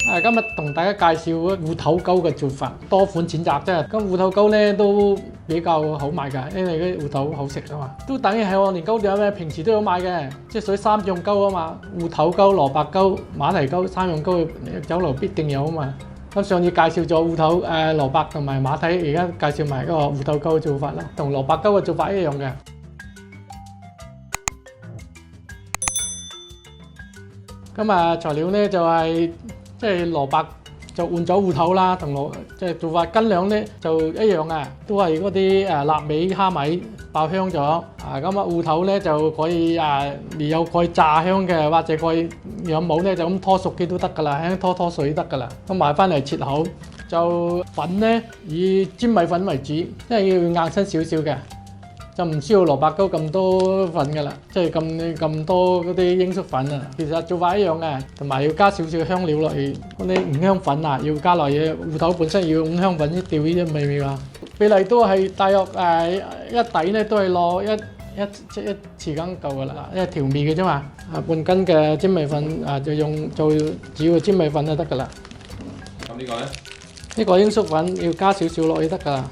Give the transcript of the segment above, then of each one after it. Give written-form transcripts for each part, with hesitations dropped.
今日同大家介紹芋頭糕嘅做法，多款選擇啫。咁芋頭糕咧都比較好賣㗎，因為啲芋頭好食啊嘛。都等於係我年糕點咩？平時都有賣嘅，即係屬於三樣糕啊嘛。芋頭糕、蘿蔔糕、馬蹄糕三樣糕，酒樓必定有啊嘛。咁上次介紹咗芋頭、蘿蔔同埋馬蹄，而家介紹埋嗰個芋頭糕嘅做法啦，同蘿蔔糕嘅做法一樣嘅。咁材料咧就係、即係蘿蔔就換咗芋頭啦，同即係做法斤兩咧就一樣啊，都係嗰啲臘味蝦米爆香咗芋頭咧就可以你有可以炸香嘅，或者可以有冇咧就咁拖熟嘅都得㗎啦，輕拖水得㗎啦。咁買翻嚟切好，就粉咧以粘米粉為主，因為要硬身少少嘅。就唔需要蘿蔔糕咁多粉㗎啦，即係咁多嗰啲鷹粟粉啊。其實做法一樣嘅，同埋要加少少香料落去，嗰啲五香粉啊，要加落去。芋頭本身要五香粉先調呢啲味啊。比例都係大約一底咧都係攞一匙羹夠㗎啦，因為調味嘅啫嘛。半斤嘅粘米粉就用做主要粘米粉就得㗎啦。咁呢個咧？呢個鷹粟粉要加少少落去得㗎啦。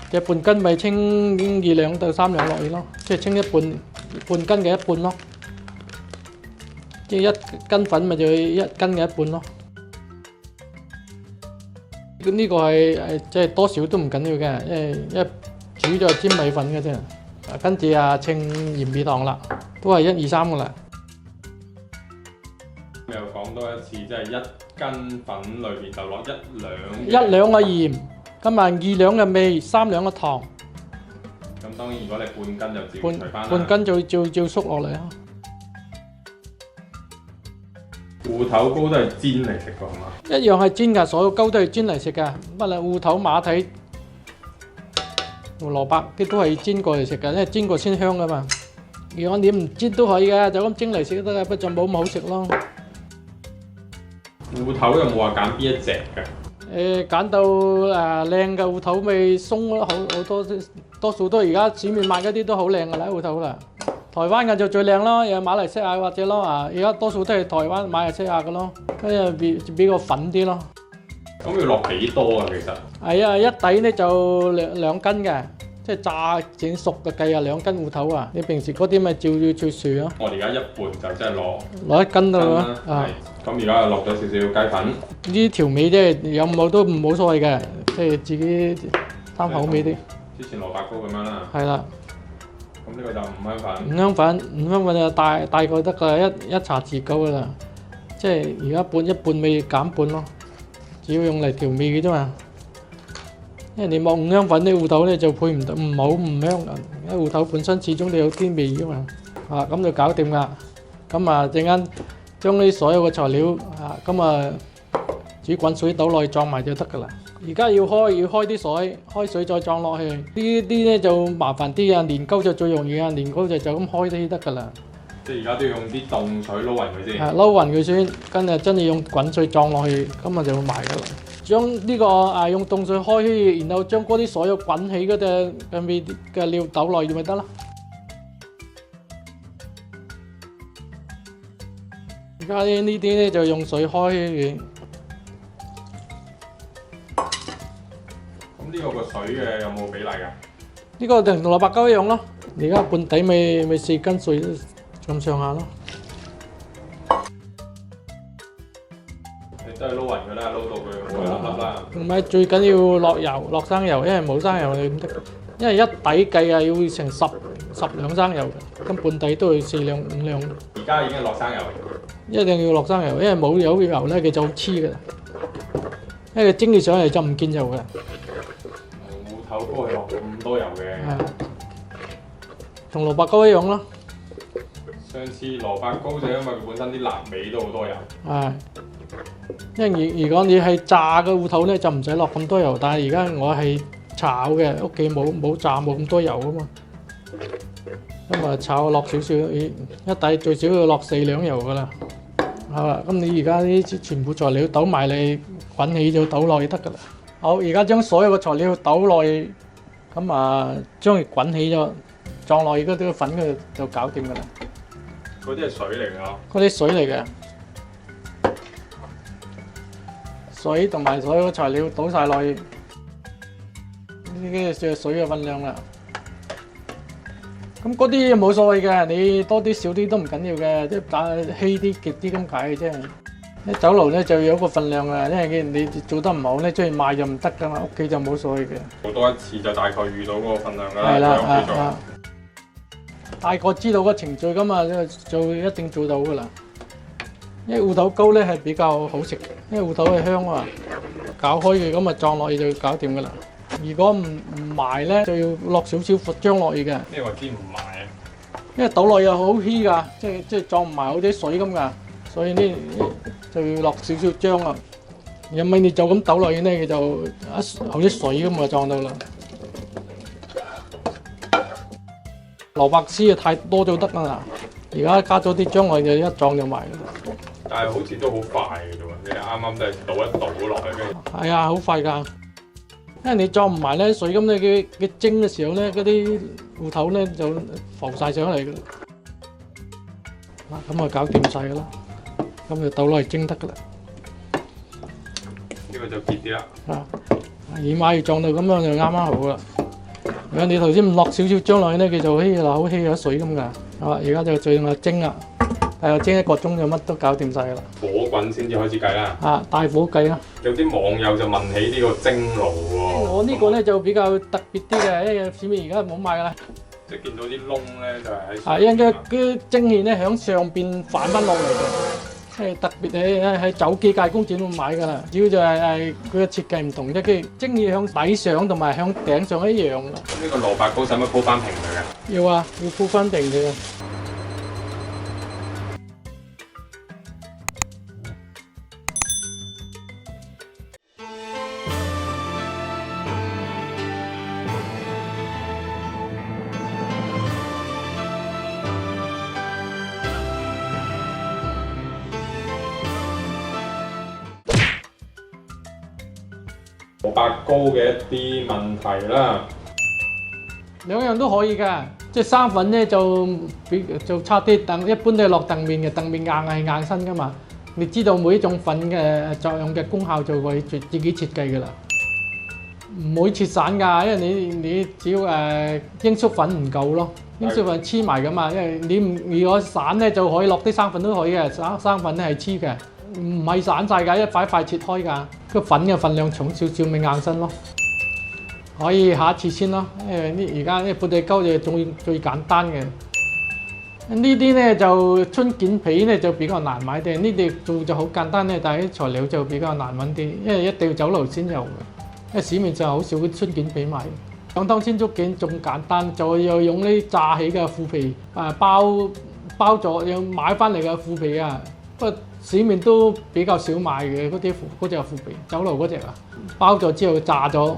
隻半斤咪稱2兩到3兩落去咯，即係稱半斤嘅一半咯。即係1斤粉咪就1斤嘅一半咯。咁呢個係即係多少都唔緊要嘅，因為煮咗粘米粉嘅啫。跟住稱鹽味糖啦，都係1、2、3㗎啦。又講多一次，即係1斤粉裏邊就落1兩嘅鹽。咁2兩嘅味，3兩嘅糖。咁當然，如果你半斤就照除翻啦。半斤照縮落嚟啊！芋頭糕都係煎嚟食㗎，係嘛？一樣係煎㗎，所有糕都係煎嚟食㗎。乜啦？芋頭、馬蹄、蘿蔔啲都係煎過嚟食㗎，因為煎過先香㗎嘛。如果你唔煎都可以嘅，就咁蒸嚟食都得嘅，不過就冇咁好食咯。芋頭有冇話揀邊一隻㗎？揀到靚嘅芋頭咪鬆咯，好多數都而家市面賣嗰啲都好靚㗎啦，芋頭啦。台灣嘅就最靚咯，有馬來西亞或者咯而家多數都係台灣、馬來西亞嘅咯，跟住比較粉啲咯。咁要落幾多啊？其實係啊，一底咧就兩斤嘅，即係炸整熟嘅計2斤芋頭啊！你平時嗰啲咪照薯咯。我哋而家一半就即係攞1斤到啦。咁而家又落咗少少雞粉。呢啲調味即係有冇都冇所謂嘅，即係自己貪口味啲。之前蘿蔔糕咁樣啦。係啦。咁呢個就五香粉。五香粉就大概得㗎，一茶匙夠㗎啦。即係而家一半味減半咯，主要用嚟調味嘅啫嘛。因為你冇五香粉啲芋頭咧就配唔到，唔好唔香啊！因為芋頭本身始終都有啲味㗎嘛。咁就搞掂啦。咁陣間將呢所有嘅材料煮滾水倒落去撞埋就得㗎啦。而家要開啲水，開水再撞落去。呢啲咧就麻煩啲啊，年糕就最容易啊，年糕就咁開啲得㗎啦。即係而家都要用啲凍水撈勻佢先。撈勻佢先，跟住真係用滾水撞落去，咁就會埋㗎啦。將呢個用凍水開，然後將嗰啲所有滾起嗰隻嘅料倒落去咪得啦。而家呢啲咧就用水開嘅。咁呢個水嘅有冇比例㗎？呢個同蘿蔔糕一樣咯。而家半底咪4斤水咁上下咯。你都係撈勻佢啦，撈到佢冇粒粒啦。唔係，最緊要落油，落生油，因為冇生油你唔得。因為一底計要成10兩生油嘅，咁半底都要4兩5兩。而家已經落生油。一定要落生油，因為冇油咧佢就好黐㗎啦。因為佢蒸起上嚟就唔見油㗎。芋頭糕係落咁多油嘅。同蘿蔔糕一樣咯。上次蘿蔔糕就因為佢本身啲臘味都好多油。因為如果你係炸嘅芋頭咧，就唔使落咁多油。但係而家我係炒嘅，屋企冇炸冇咁多油啊嘛。咁炒落少少，一底最少要落4兩油㗎啦。好啦，咁你而家啲全部材料倒埋你滾起就倒落去得㗎啦。好，而家將所有嘅材料倒落去，咁將佢滾起咗，撞落去嗰啲粉嘅就搞掂㗎啦。嗰啲係水嚟㗎。嗰啲水嚟嘅。水同埋所有材料倒晒落去，呢啲就係水嘅分量啦。咁嗰啲冇所謂嘅，你多啲少啲都唔緊要嘅，即係打稀啲極啲咁解嘅啫。啲酒樓咧就有一個分量啊，因為你做得唔好咧，出去賣就唔得噶嘛，屋企就冇所謂嘅。做多一次就大概遇到嗰個分量㗎啦。係啦，喺屋企做大概知道個程序噶嘛，就一定做到噶啦。因為芋頭糕咧係比較好食，因為芋頭係香啊，攪開嘅咁啊撞落去就搞掂噶啦。如果唔埋咧，就要落少少佛漿落去嘅。咩為之唔埋啊？因為倒落又好稀㗎，即係撞唔埋好似水咁㗎，所以呢就要落少少漿啊。如果唔係你就咁倒落去咧，佢就好似水咁啊撞到啦。蘿蔔絲啊太多就得啦，而家加咗啲漿落去就一撞就埋啦。但係好似都好快嘅啫喎，你啱啱都係倒一倒落去跟住。係啊，好快㗎，因為你撞唔埋咧水咁咧，佢蒸嘅時候咧，嗰啲芋頭咧就浮晒上嚟㗎啦。嗱，咁啊搞掂晒㗎啦，咁就倒落嚟蒸得㗎啦。呢個就結啲啦。啊，起碼要撞到咁樣就啱啱好啦。如果你頭先唔落少少漿落去咧，佢就好稀有水咁㗎。啊，而家就最後蒸啦，蒸1個鐘就乜都搞掂晒㗎啦。火滾先至開始計啦。啊，大火計啊！有啲網友就問起呢個蒸爐喎。我呢個咧就比較特別啲嘅，因為市面而家冇賣㗎啦。即係見到啲窿咧，就係喺上面。啊，因為佢蒸氣咧響上邊反翻落嚟嘅，即係特別喺酒機界工展度買㗎啦。主要就係佢嘅設計唔同啫，佢蒸氣向底上同埋向頂上一樣。咁呢個蘿蔔糕使唔使鋪翻平佢嘅？要啊，要鋪翻平佢啊。蘿蔔糕嘅一啲問題啦，兩樣都可以㗎，即係生粉咧就差啲，一般都係落澄面嘅，澄面硬係硬身㗎嘛。你知道每一種粉嘅作用嘅功效就會自己設計㗎啦，唔會切散㗎，因為你只要鷹粟粉唔夠咯，鷹粟粉黐埋㗎嘛，因為你如果散咧就可以落啲生粉都可以嘅，生粉咧係黐嘅，唔係散晒㗎，一塊塊切開㗎，個粉嘅份量重少少咪硬身咯。可以下一次先咯，而家呢缽仔糕就最簡單嘅。呢啲咧就春卷皮咧就比較難買啲，呢啲做就好簡單咧，但係啲材料就比較難揾啲，因為一定要酒樓先有嘅，因為市面上好少春卷皮賣。兩湯鮮竹卷仲簡單，就又用呢炸起嘅腐皮包咗，要買翻嚟嘅腐皮啊，不過市面都比較少賣嘅嗰隻腐皮，酒樓嗰隻啊，包咗之後炸咗，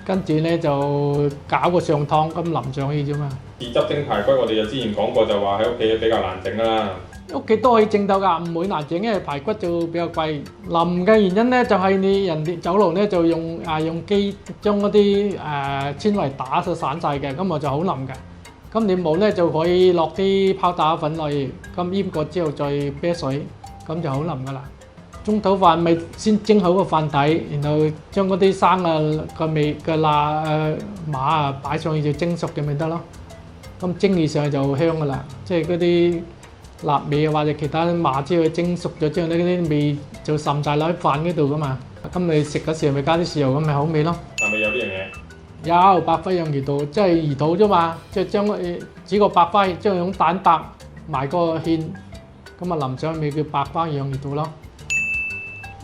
跟住咧就搞個上湯咁淋上去啫嘛。自汁蒸排骨我哋就之前講過，就話喺屋企比較難整啦。屋企都可以整到㗎，唔會難整，因為排骨就比較貴。淋嘅原因咧就係人哋酒樓咧就用機將嗰啲纖維打到散晒嘅，咁我就好腍嘅。咁你冇咧就可以落啲泡打粉落去，咁醃過之後再啤水，咁就好腍㗎啦。中途飯咪先蒸好個飯底，然後將嗰啲生個味嘅馬啊擺上去就蒸熟嘅咪得咯。咁蒸起上去就香㗎啦，即係嗰啲臘味或者其他馬之類蒸熟咗之後咧，嗰啲味就滲晒落喺飯嗰度㗎嘛。咁你食嗰時候咪加啲豉油咁咪好味咯。係咪有呢樣嘢？有白花養魚肚，即係魚肚啫嘛，即係將煮個白花，將用蛋白埋個芡，咁啊淋上去咪叫白花養魚肚咯。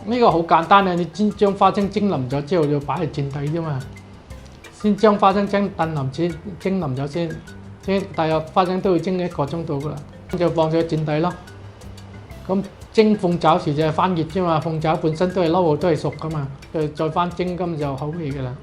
呢個好簡單啊！你先將花生蒸腍咗之後，就擺喺墊底啫嘛。先將花生蒸燉腍先，蒸腍咗先。大約花生都要蒸1個鐘到㗎啦，咁就放上墊底咯。咁蒸鳳爪時就係翻熱啫嘛，鳳爪本身都係撈好都係熟㗎嘛，再翻蒸咁就好味㗎啦。